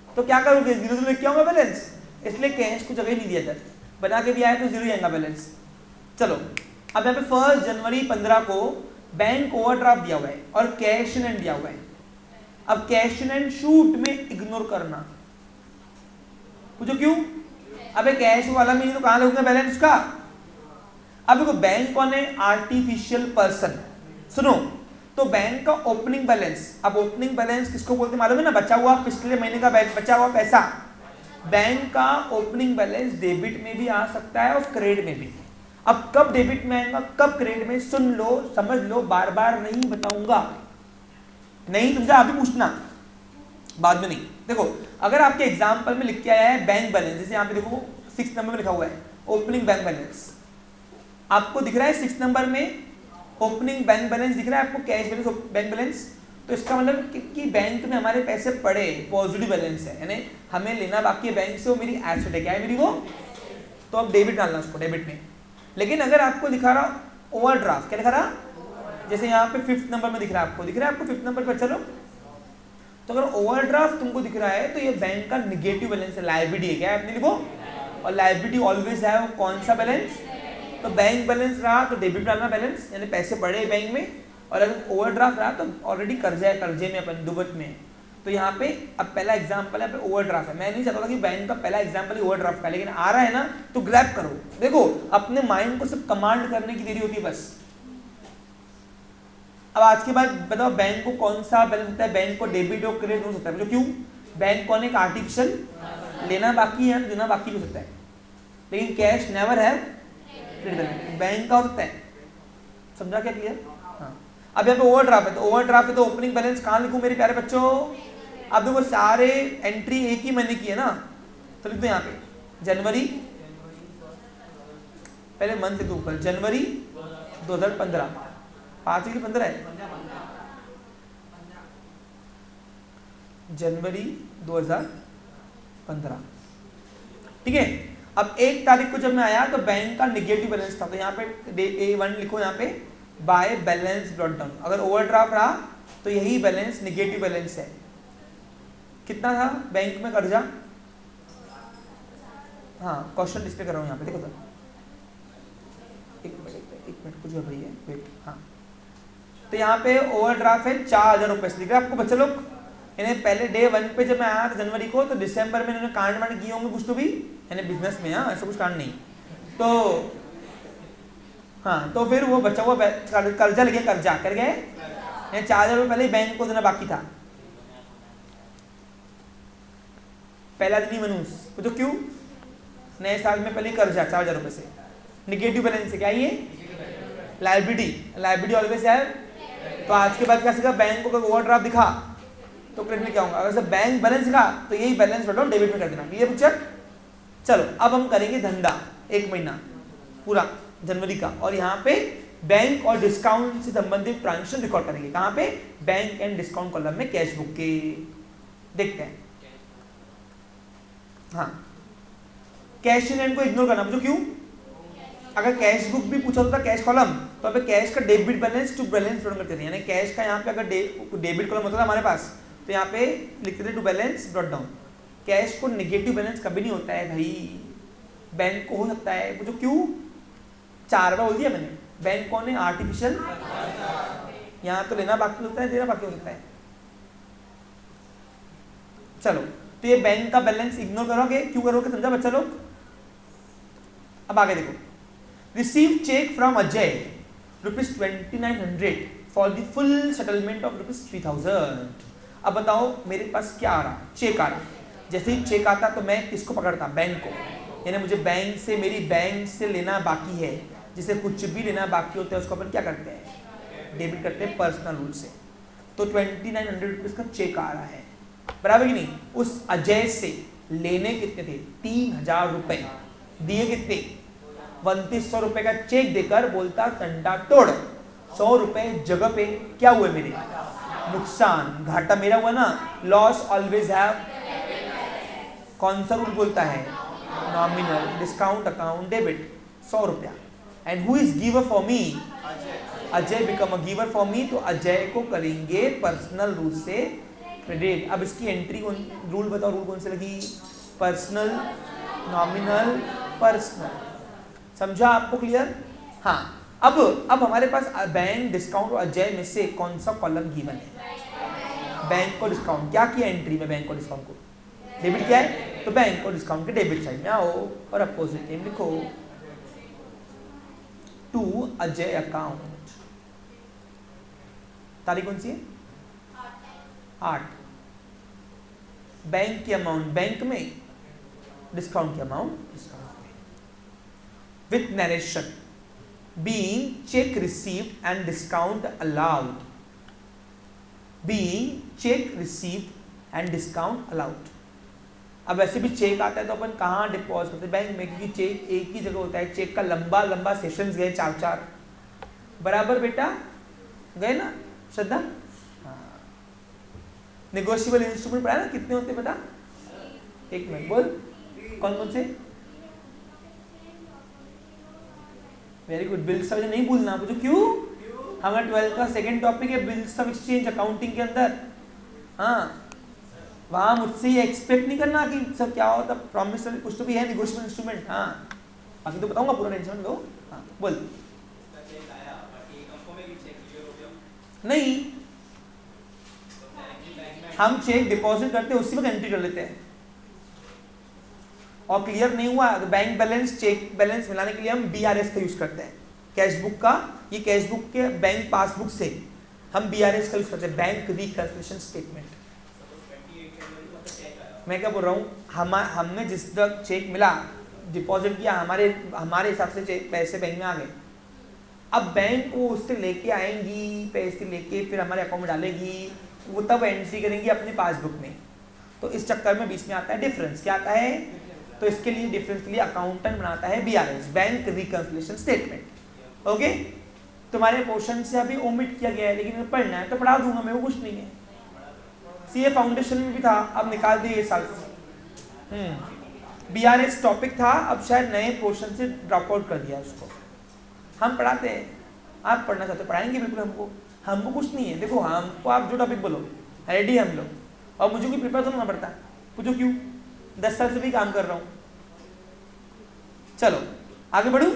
तो क्या करोगे? 0 लिख के आऊंगा बैलेंस, इसलिए कैश को जगह नहीं दिया था, बना के भी आया तो 0 ही आएगा बैलेंस। चलो, अब यहाँ पे 1 जनवरी 15 को बैंक ओवरड्राफ्ट दिया हुआ है और कैश इन हैंड दिया हुआ है। अब कैश इन हैंड शूट में इग्नोर करना। पूछो क्यों? अबे कैश वाला में तो कहां लगूंगा बैलेंस का? अब देखो बैंक कौन है? Artificial person. सुनो, तो बैंक का ओपनिंग बैलेंस, अब ओपनिंग बैलेंस किसको बोलते मालूम है ना? बचा हुआ पिछले महीने का बचा हुआ पैसा। बैंक का ओपनिंग बैलेंस डेबिट में भी आ सकता है और क्रेडिट में भी। अब कब डेबिट में आएगा कब क्रेडिट में, सुन लो समझ लो, बार बार नहीं बताऊंगा, नहीं समझा अभी पूछना, बाद में नहीं। देखो, अगर आपके एग्जाम्पल में लिख के आया है बैंक बैलेंस, जैसे यहाँ पे देखो 6 नंबर में लिखा हुआ है ओपनिंग बैंक बैलेंस, आपको दिख रहा है 6 नंबर में ओपनिंग बैंक बैलेंस दिख रहा है आपको, कैश बैलेंस बैंक बैलेंस, तो इसका मतलब कि बैंक में हमारे पैसे पड़े, पॉजिटिव बैलेंस है, यानी हमें लेना बाकी है बैंक से, वो मेरी एसेट है, क्या है मेरी वो, तो अब डेबिट डालना उसको डेबिट में। लेकिन अगर आपको दिखा रहा ओवरड्राफ्ट, क्या दिखा रहा, जैसे यहाँ पे 5th नंबर में दिख रहा है आपको, दिख रहा है आपको 5th नंबर पर, चलो, तो अगर ओवरड्राफ्ट तुमको दिख रहा है तो ये बैंक का निगेटिव बैलेंस है, लायबिलिटी है, क्या है अपने लिखो, और लायबिलिटी ऑलवेज है वो कौन सा बैलेंस, तो बैंक बैलेंस रहा तो डेबिट डालना बैलेंस, यानी पैसे पड़े बैंक में, और अगर ओवरड्राफ्ट रहा तो ऑलरेडी कर्जा है, कर्जे में अपन डूबत में। तो यहाँ पे अब पहला एग्जांपल है ओवरड्राफ्ट है, मैं नहीं चाहता था कि बैंक का पहला एग्जांपल ही ओवरड्राफ्ट का, लेकिन आ रहा है ना तो ग्रैब करो। देखो अपने माइंड को सिर्फ कमांड करने की देरी होती है बस। अब आज के बाद बताओ बैंक को कौन सा बैलेंस होता है, बैंक को डेबिट और क्रेडिट हो सकता है, क्यों, बैंक कौन एक आर्टिफिशियल, लेना बाकी है देना बाकी हो सकता है, लेकिन कैश नेवर है बैंक का हो सकता है, समझा क्या क्लियर? हाँ, अब यहाँ पे ओवरड्राफ्ट है, तो ओवरड्राफ्ट है तो ओपनिंग बैलेंस कहाँ लिखूं मेरे प्यारे बच्चों? अब देखो सारे एंट्री एक ही महीने की है ना, तो लिख दो यहाँ पे जनवरी, पहले मंथ लिख दो ऊपर, जनवरी 2015, 5 की 15 है, जनवरी 2015, ठीक है। अब 1 तारीख को जब मैं आया तो बैंक का निगेटिव बैलेंस था, तो यहाँ पे A1 लिखो, यहाँ पे बाय बैलेंस ब्रॉट डाउन। अगर ओवरड्राफ्ट रहा तो यही बैलेंस निगेटिव बैलेंस है। कितना था बैंक में कर्जा? हाँ, क्वेश्चन डिस्प्ले कर रहा हूँ यहाँ पे, देखो तो। एक मिनट कुछ गड़बड़ी है, वेट। हाँ, तो यहाँ पे ओवरड्राफ्ट है 4000 रुपये से, दिख रहा है आपको बच्चे लोग? इन्हें पहले डे 1 पे जब मैं आया था जनवरी को, तो दिसंबर में इन्होंने कांड वांड किए होंगे कुछ तो भी, यानी बिजनेस में। हाँ, ऐसा कुछ कांड नहीं। तो हाँ, तो फिर वो बचा हुआ कर्जा लेके कर्जा कर गए, 4000 रुपये पहले ही बैंक को देना बाकी था। पहला दिन ही मनूस, तो क्यों? नए साल में पहले कर्जा 4000 रुपये से, निगेटिव बैलेंस से। क्या ये? लायबिलिटी ऑलवेज है। तो आज के बाद क्या सीखा? बैंक को ओवरड्राफ्ट दिखा तो क्रेडिट में क्या होगा? अगर बैंक बैलेंस दिखा तो यही बैलेंस बढ़ाओ डेबिट में कर देना। ये पिक्चर। चलो अब हम करेंगे धंधा, 1 महीना पूरा जनवरी का, और यहाँ पे बैंक और डिस्काउंट से संबंधित ट्रांजेक्शन रिकॉर्ड करेंगे। कहाँ पे? बैंक एंड डिस्काउंट कॉलम में कैश बुक के। देखते हैं। हाँ, कैश इन हैंड को इग्नोर करना, पूछो क्यों? अगर कैश बुक भी पूछा होता कैश कॉलम, तो अभी कैश का debit balance to balance brought करते थे, यानी कैश का यहाँ पे अगर डेबिट कॉलम होता था हमारे पास, तो यहाँ पे लिखते थे to balance brought down. Cash को नेगेटिव बैलेंस कभी नहीं होता है भाई, बैंक को हो सकता है। पूछो क्यों? 4 बार बोल दिया मैंने। बैंक कौन है? आर्टिफिशियल। यहाँ तो लेना बाकी होता है, देना बाकी होता है। चलो, तो ये बैंक का बैलेंस इग्नोर करोगे, क्यों करोगे? समझा बच्चा लोग? अब आगे देखो। Receive cheque from Ajay ₹2900 for the full settlement of ₹3000। अब बताओ मेरे पास क्या आ रहा? चेक आ रहा। जैसे ही चेक आता तो मैं किसको पकड़ता? बैंक को। यानी मुझे बैंक से, मेरी बैंक से लेना बाकी है। जिसे कुछ भी लेना बाकी होता है उसको अपन क्या करते हैं? डेबिट करते हैं पर्सनल रूल से। तो 2900 रुपीज का चेक आ रहा है, बराबर कि नहीं? उस अजय से लेने कितने थे? 3000 रुपए। दिए कितने? 3200 रुपए का चेक देकर बोलता टंडा तोड़। 100 रुपए जगह पे क्या हुए मेरे? नुकसान, घाटा मेरा हुआ ना। लॉस ऑलवेज हैव, कौन सा रूल बोलता है? नॉमिनल। डिस्काउंट अकाउंट डेबिट 100 रुपया। And who is giver for me? Ajay become a giver for me, तो अजय को करेंगे पर्सनल रूल से क्रेडिट। अब इसकी एंट्री रूल बताओ, रूल कौन से लगी? Personal, nominal, personal. समझा आपको? क्लियर? हाँ, अब हमारे पास बैंक, डिस्काउंट और अजय में से कौन सा कॉलम गिवन है? बैंक और डिस्काउंट। क्या किया एंट्री में? बैंक और डिस्काउंट को डेबिट किया है, तो बैंक और डिस्काउंट के डेबिट साइड में आओ और अपोजिट नेम लिखो टू अजय अकाउंट। तारीख कौन सी है? 8। बैंक की अमाउंट बैंक में, डिस्काउंट की अमाउंट डिस्काउंट में। With narration being check received and discount allowed, being check received and discount allowed। अब वैसे भी चेक आता है तो अपन कहाँ डिपॉजिट करते हैं? बैंक में, क्योंकि चेक एक ही जगह होता है। चेक का लंबा लंबा सेशंस गए 4-4, बराबर बेटा? गए ना श्रद्धा? हाँ। नेगोशिएबल इंस्ट्रूमेंट पढ़ा ना, कितने होते हैं बता? 1 मिनट बोल, कौन कौन से? Very good. बिल्स ऑफ नहीं भूलना। मुझे क्यों? हमारा 12th का सेकंड टॉपिक है बिल्स ऑफ एक्सचेंज अकाउंटिंग के अंदर। हाँ, वहां मुझसे ये एक्सपेक्ट नहीं करना कि सर क्या होता, प्रॉमिस कुछ तो भी है, नेगोशिएबल इंस्ट्रूमेंट। हाँ, बाकी तो बताऊंगा, पूरा टेंशन लो। हाँ बोल। नहीं, हम चेक डिपॉजिट करते हैं उसी वक्त एंट्री कर लेते हैं, और क्लियर नहीं हुआ तो बैंक बैलेंस चेक बैलेंस मिलाने के लिए हम BRS का यूज करते हैं। कैश बुक का, ये कैश बुक के बैंक पासबुक से हम BRS का यूज करते हैं, बैंक रिकंसिलिएशन स्टेटमेंट। मैं क्या बोल रहा हूँ, हमने जिस वक्त चेक मिला, डिपॉजिट किया, हमारे हिसाब से चेक पैसे बैंक में आ गए। अब बैंक वो उससे लेके आएंगी, पैसे लेके फिर हमारे अकाउंट में डालेगी, वो तब एंट्री करेंगी अपने पासबुक में। तो इस चक्कर में बीच में आता है डिफरेंस। क्या आता है? तो इसके लिए डिफरेंस के लिए अकाउंटेंट बनाता है BRS, bank reconciliation statement. Okay, तुम्हारे पोर्शन से अभी ओमिट किया गया है, लेकिन पढ़ना है तो पढ़ा दूंगा मैं, वो कुछ नहीं है। सीए फाउंडेशन में भी था, अब निकाल दिए इस साल से। बीआरएस टॉपिक था, अब शायद नए पोर्शन से ड्रॉप आउट कर दिया उसको। हम पढ़ाते हैं, आप पढ़ना चाहते हो पढ़ाएंगे बिल्कुल, हमको कुछ नहीं है। देखो हमको आप जो टॉपिक बोलो रेडी हम लोग, और मुझे कोई प्रिपेयर तो होना पड़ता है। पूछो क्यों, 10 साल से भी काम कर रहा हूँ। चलो आगे बढ़ू।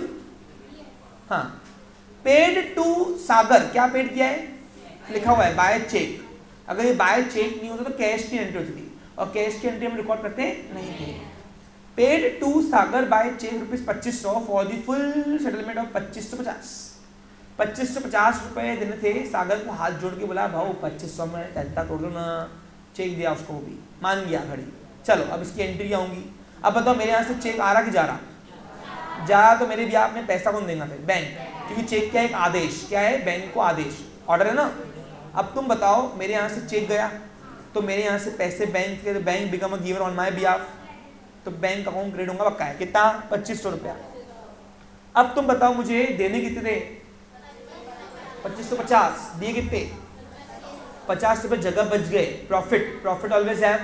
हाँ, पेड टू सागर, क्या पेड किया है, लिखा हुआ है बाय चेक। अगर ये बाय चेक नहीं होता तो कैश की एंट्री होती थी, और कैश की एंट्री हम रिकॉर्ड करते नहीं थे। Paid to Sagar by cheque ₹2500 for the full settlement of 2550 रुपए देने थे। सागर को हाथ जोड़ के बोला भाऊ 2500 में तंता तोड़ दो ना, चेक दिया उसको, वो भी मान गया घड़ी। चलो अब इसकी एंट्री आऊंगी। अब बताओ मेरे यहाँ से चेक आ रहा कि जा रहा, जा रहा तो मेरे भी आपने पैसा कौन देगा फिर, बैंक, क्योंकि चेक क्या है, एक आदेश, क्या है, बैंक को आदेश, ऑर्डर है ना। अब तुम बताओ मेरे यहाँ से चेक गया तो मेरे यहाँ से पैसे बैंक के, bank become a giver on my behalf, तो बैंक अकाउंट क्रेडिट होगा पक्का है। कितना, 2500 रुपया। अब तुम बताओ मुझे देने कितने थे, 2550, दिए कितने, 50 रुपए जगह बच गए। प्रॉफिट ऑलवेज है,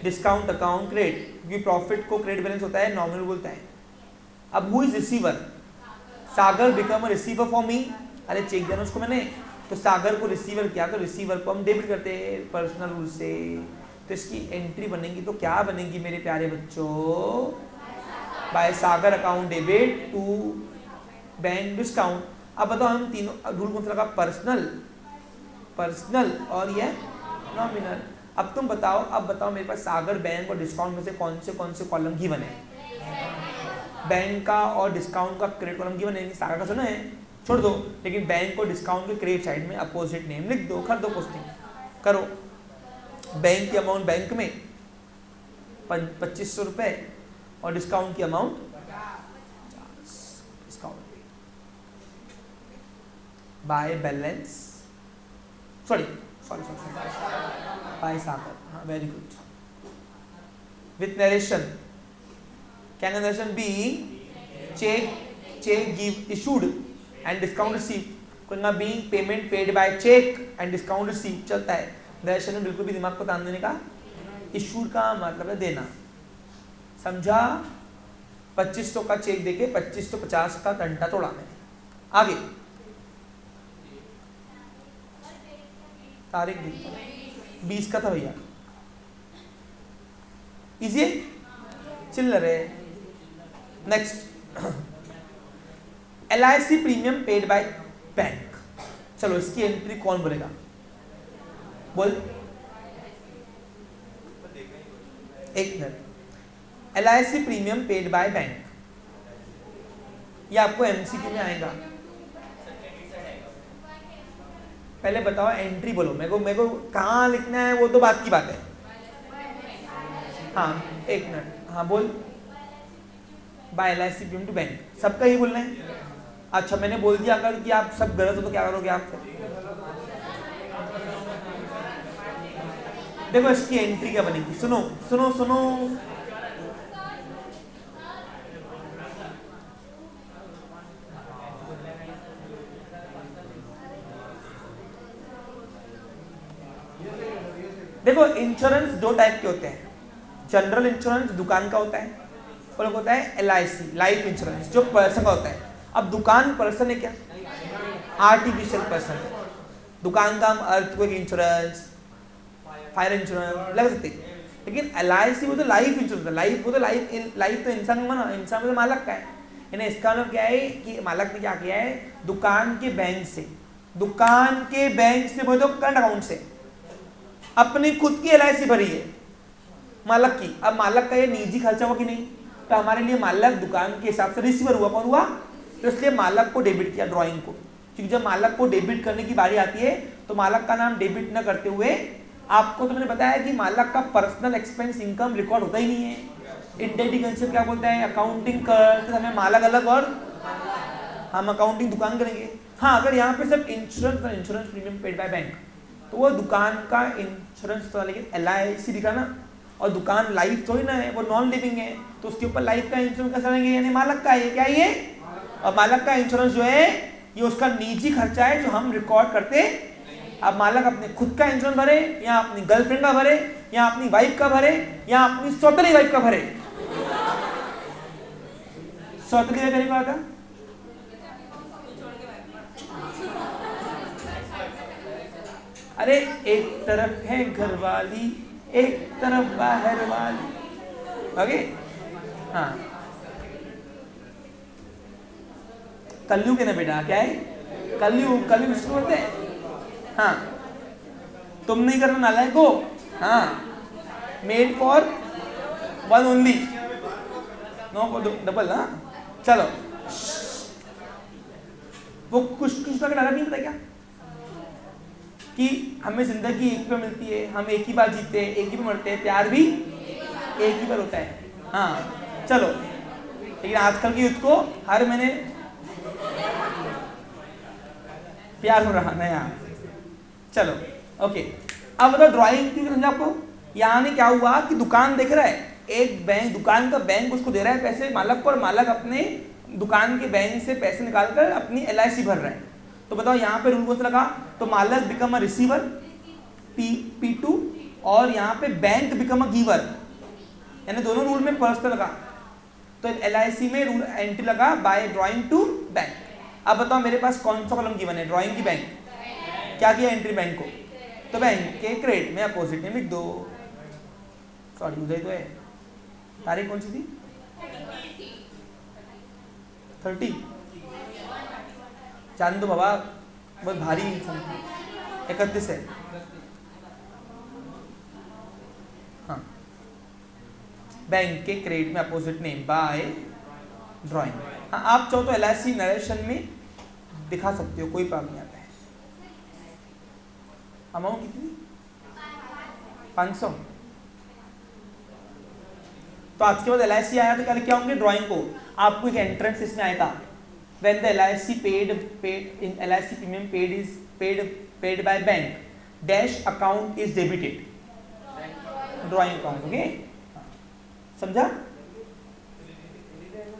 डिस्काउंट अकाउंट क्रेडिट, क्योंकि प्रॉफिट को क्रेडिट बैलेंस होता है, नॉमिनल बोलता है। अब who is receiver, Sagar become a receiver for me, अरे चेक देना उसको मैंने, तो सागर को रिसीवर किया, तो रिसीवर को हम डेबिट करते हैं पर्सनल रूल से। तो इसकी एंट्री बनेगी तो क्या बनेगी मेरे प्यारे बच्चों, by Sagar account debit to bank discount. अब बताओ हम तीनों रूल कौन सा लगा, पर्सनल और ये नॉमिनल। अब तुम बताओ, अब बताओ मेरे पास सागर, बैंक और डिस्काउंट में से कौन से कॉलम गिवन है, बैंक का और डिस्काउंट का क्रेडिट कॉलम गिवन है। सागर का सुना है, छोड़ दो, लेकिन बैंक और डिस्काउंट के क्रेडिट साइड में अपोजिट नेम लिख दो, कर दो पोस्टिंग करो। बैंक की अमाउंट बैंक में 2500 रुपए और डिस्काउंट की amount 50, discount by balance, sorry by Sagar. हाँ वेरी गुड, विथ नरेशन, क्या narration, B cheque give issued and discount receive, कोई B payment paid by cheque and discount receive चलता है। नरेशन में बिल्कुल भी दिमाग को तान देने का, इशूड का मतलब है देना, समझा। 2500 का चेक देके 2550 का घंटा तोड़ा मैंने। आगे तारीख देखो, 20 का था भैया, इजी है, चिल्लर है। Next, LIC premium paid by bank. चलो इसकी एंट्री कौन बोलेगा, बोल, एक minute. LIC premium paid by bank, ये आपको MCQ में आएगा। पहले बताओ एंट्री बोलो, मेरे को कहाँ लिखना है वो तो बात की बात है। हाँ एक मिनट, हाँ बोल, by LIC premium to bank, सबका ही बोलना है। अच्छा मैंने बोल दिया अगर कि आप सब गलत हो तो क्या करोगे आप, देखो इसकी एंट्री क्या बनेगी, सुनो सुनो सुनो। देखो इंश्योरेंस दो टाइप के होते हैं, जनरल इंश्योरेंस दुकान का होता है, और एक होता है LIC लाइफ इंश्योरेंस जो पर्सन का होता है। अब दुकान पर्सन है क्या, आर्टिफिशियल पर्सन है। दुकान का हम अर्थक्वेक इंश्योरेंस, फायर इंश्योरेंस लग सकते, लेकिन LIC वो तो लाइफ इंश्योरेंस है। लाइफ वो तो लाइफ तो इंसान का ना, इंसान तो मालक का है। यानी इसका मतलब क्या है कि मालक ने क्या किया है, दुकान के बैंक से बोलो करंट अकाउंट से अपनी खुद की LIC भरी है मालक की। अब मालक का ये निजी खर्चा हुआ कि नहीं, तो हमारे लिए मालक दुकान के हिसाब से रिसीवर हुआ, कौन हुआ, तो इसलिए मालक को डेबिट किया ड्राइंग को। क्योंकि जब मालक को डेबिट करने की बारी आती है तो मालक का नाम डेबिट न करते हुए, आपको तो मैंने बताया कि मालक का पर्सनल एक्सपेंस इनकम रिकॉर्ड होता ही नहीं है। इंडेंटिंग कंसेप्ट क्या बोलता है, अकाउंटिंग करते समय मालक अलग और हम अकाउंटिंग दुकान करेंगे। हाँ अगर यहाँ पे सब insurance premium paid by bank, तो वो दुकान का इंश्योरेंस तो, लेकिन LIC दिखा ना, और दुकान लाइफ थोड़ी ना है, वो नॉन लिविंग है, तो उसके ऊपर लाइफ का इंश्योरेंस कैसे करेंगे, यानी मालक का है, क्या ये, और मालक का इंश्योरेंस जो है ये उसका निजी खर्चा है जो हम रिकॉर्ड करते अब मालक अपने खुद का इंश्योरेंस भरे, या अपनी गर्लफ्रेंड का भरे, या अपनी वाइफ का भरे, या अपनी सौतेली वाइफ का भरे। सौतेली वाइफ भरे का अरे एक तरफ है घरवाली, एक तरफ बाहर वाली। ओके हाँ, कलयुग है ना बेटा, क्या है कलयुग, कलयुग इसको बोलते हैं। हाँ, तुम नहीं करना नालायक हो। हाँ, made for one only, no double. हाँ चलो, वो कुछ का डायलॉग नहीं पता क्या कि हमें जिंदगी एक ही बार मिलती है, हम एक ही बार जीते हैं, एक ही बार मरते हैं, प्यार भी एक ही बार होता है। हाँ चलो, लेकिन आजकल की यूथ को हर महीने प्यार हो रहा नया। चलो ओके, अब बताओ ड्राइंग क्यों समझा आपको। यहाँ ने क्या हुआ कि दुकान देख रहा है, एक बैंक, दुकान का बैंक उसको दे रहा है पैसे मालक को, और मालक अपने दुकान के बैंक से पैसे निकालकर अपनी LIC भर रहा है। तो बताओ यहाँ पे रूल कौन सा लगा, तो मालक बिकम अ रिसीवर P2, और यहाँ पे बैंक बिकम अ गिवर, यानी दोनों रूल में पर्सनल लगा। तो LIC में रूल एंट्री लगा बाय ड्राइंग टू बैंक। अब बताओ मेरे पास कौन सा कॉलम गिवन है, ड्राइंग की बैंक, क्या किया एंट्री बैंक को, तो बैंक के क्रेडिट में अपोजिट में लिख दो। सॉरी उधर तो है, तारीख कौन सी थी 30, जान दो बाबा, बहुत भारी 31 है। हाँ, बैंक के क्रेडिट में अपोजिट नेम बाय ड्राइंग। हाँ, आप चाहो तो LIC नरेशन में दिखा सकते हो, कोई प्रॉब्लम नहीं आता है। अमाउंट कितनी 500। तो आज के बाद LIC आया तो क्या होंगे, ड्राइंग को आपको एक एंट्रेंस इसमें आएगा, when the LIC paid in LIC premium paid is paid by bank dash account is debited, drawing account. Okay समझा।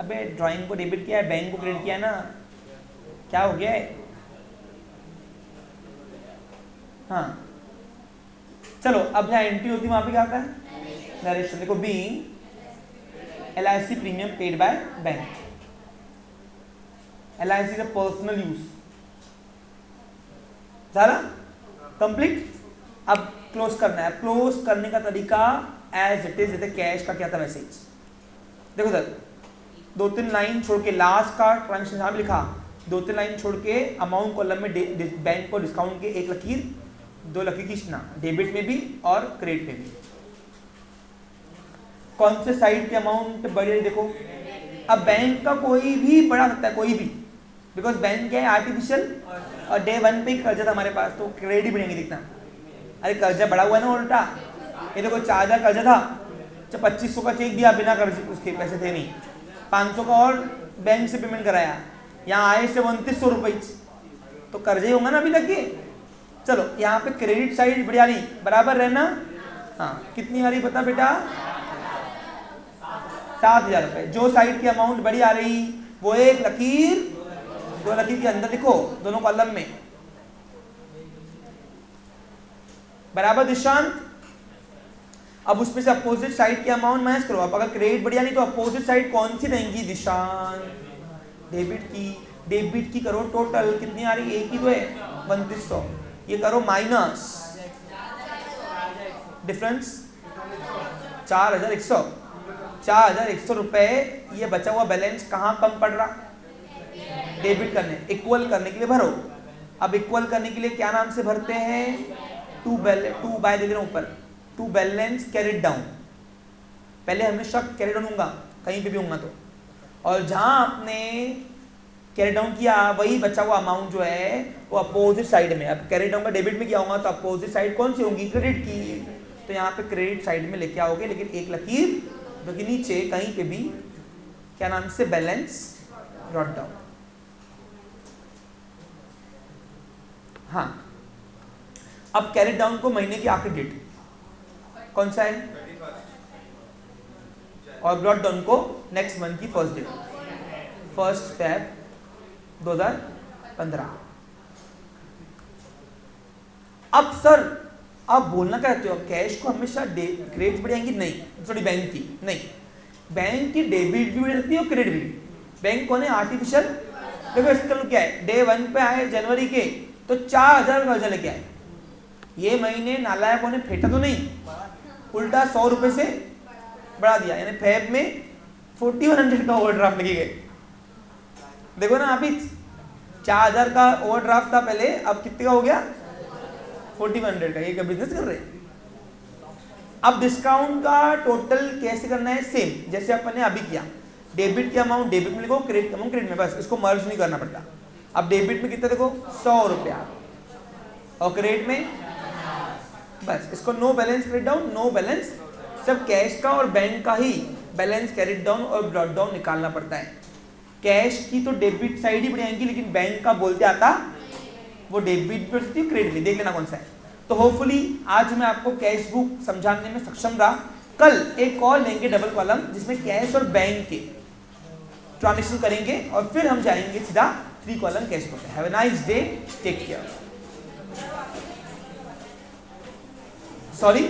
अबे ड्राइंग को डेबिट किया है, बैंक को क्रेडिट किया ना, क्या हो गया है। हाँ चलो, अब जहाँ एंट्री होती है वहां पे क्या आता है, नरेशन। देखो being LIC premium paid by bank, LIC का पर्सनल यूज सारा कंप्लीट। अब क्लोज करना है, क्लोज करने का तरीका एज इट इज, जैसे कैश का क्या था वैसे ही। देखो सर, 2-3 लाइन छोड़ के लास्ट का ट्रांजेक्शन यहाँ भी लिखा, 2-3 लाइन छोड़ के अमाउंट कॉलम में बैंक को डिस्काउंट के 1 लकीर 2 लकीर खींचना, डेबिट में भी और क्रेडिट में भी। कौन से साइड के अमाउंट बड़े, देखो अब बैंक का कोई भी बढ़ा सकता है, कोई भी, बिकॉज बैंक क्या है आर्टिफिशियल, और डे 1 पे कर्जा था हमारे पास, तो क्रेडिट ही बढ़ेंगे दिखना। अरे कर्जा बढ़ा हुआ है ना उल्टा, ये देखो 4000 कर्जा था, 2500 का चेक दिया बिना कर्ज, उसके पैसे थे नहीं, 500 का और बैंक से पेमेंट कराया, यहाँ आए से 2900 रुपये, तो कर्जा ही होगा ना अभी तक के। चलो यहाँ पे क्रेडिट साइड बढ़िया रही, बराबर रहना। हाँ कितनी आ रही बता बेटा, 7000 रुपये। जो साइड की अमाउंट बड़ी आ रही वो 1 लकीर 2 लकीर के अंदर लिखो, दोनों कॉलम में बराबर दिशांत। अब उसमें से अपोजिट साइड की अमाउंट माइनस करो। अब अगर क्रेडिट बढ़िया नहीं तो अपोजिट साइड कौन सी रहेंगी दिशांत, डेबिट की। डेबिट की करो टोटल कितनी आ रही, एक ही तो है 3200, ये करो माइनस डिफरेंस 4100, 4100 रुपए। ये बचा हुआ बैलेंस कहाँ कम पड़ रहा, डेबिट करने, इक्वल करने के लिए भरो। अब इक्वल करने के लिए क्या नाम से भरते हैं, टू बाय दे देना ऊपर, टू बैलेंस कैरिड डाउन। पहले हमेशा कैरिड डाउन होगा कहीं पे भी होगा तो, और जहां आपने कैरिड डाउन किया वही बचा हुआ अमाउंट जो है वो अपोजिट साइड में। अब कैरिड डाउन का डेबिट में क्या होगा तो अपोजिट साइड कौन सी होगी, क्रेडिट की। तो यहाँ पे क्रेडिट साइड में लेके आओगे, लेकिन 1 लकीर जो कि नीचे कहीं पे भी क्या नाम से बैलेंस ब्रॉट डाउन। हाँ, अब कैरिड डाउन को महीने की आखिरी डेट कौन सा है, और ब्रॉट डाउन को नेक्स्ट मंथ की फर्स्ट डेट, 1 Feb 2015। अब सर आप बोलना चाहते हो कैश को हमेशा क्रेडिट बढ़ाएंगी, नहीं सॉरी बैंक की नहीं, बैंक की डेबिट भी बढ़ सकती है और क्रेडिट भी। बैंक कौन है? आर्टिफिशियल। देखो इसका क्या है, डे 1 पे आए जनवरी के तो 4000 का कर्जा लेके आए, ये महीने नालायकों ने फेंटा तो नहीं, उल्टा 100 रुपए से बढ़ा दिया, यानी फेब में 4100 का ओवरड्राफ्ट लगी गए। देखो ना आप ही 4000 का ओवरड्राफ्ट था पहले, अब कितने का हो गया? 4100 का। ये क्या बिजनेस कर रहे हैं? अब डिस्काउंट का टोटल कैसे करना है? सेम जैसे अपन ने अभी किया, डेबिट की अमाउंट डेबिट में लिखो, क्रेडिट अमाउंट क्रेडिट में, बस इसको मर्ज नहीं करना पड़ता। अब डेबिट में कितना देखो 100 रुपया और क्रेडिट में बस, इसको no balance credit down, no balance, सब कैश का और बैंक का ही बैलेंस कैरिट डाउन और ब्रॉट डाउन निकालना पड़ता है। कैश की तो डेबिट साइड ही बढ़ाएंगी, लेकिन बैंक का बोलते आता वो डेबिट पर क्रेडिट में, देख लेना कौन सा है। तो होपफुली आज मैं आपको कैश बुक समझाने में सक्षम रहा। कल एक और लेंगे डबल कॉलम जिसमें कैश और बैंक के ट्रांजेक्शन करेंगे और फिर हम जाएंगे सीधा 3 column cash book. Have a nice day, take care. Sorry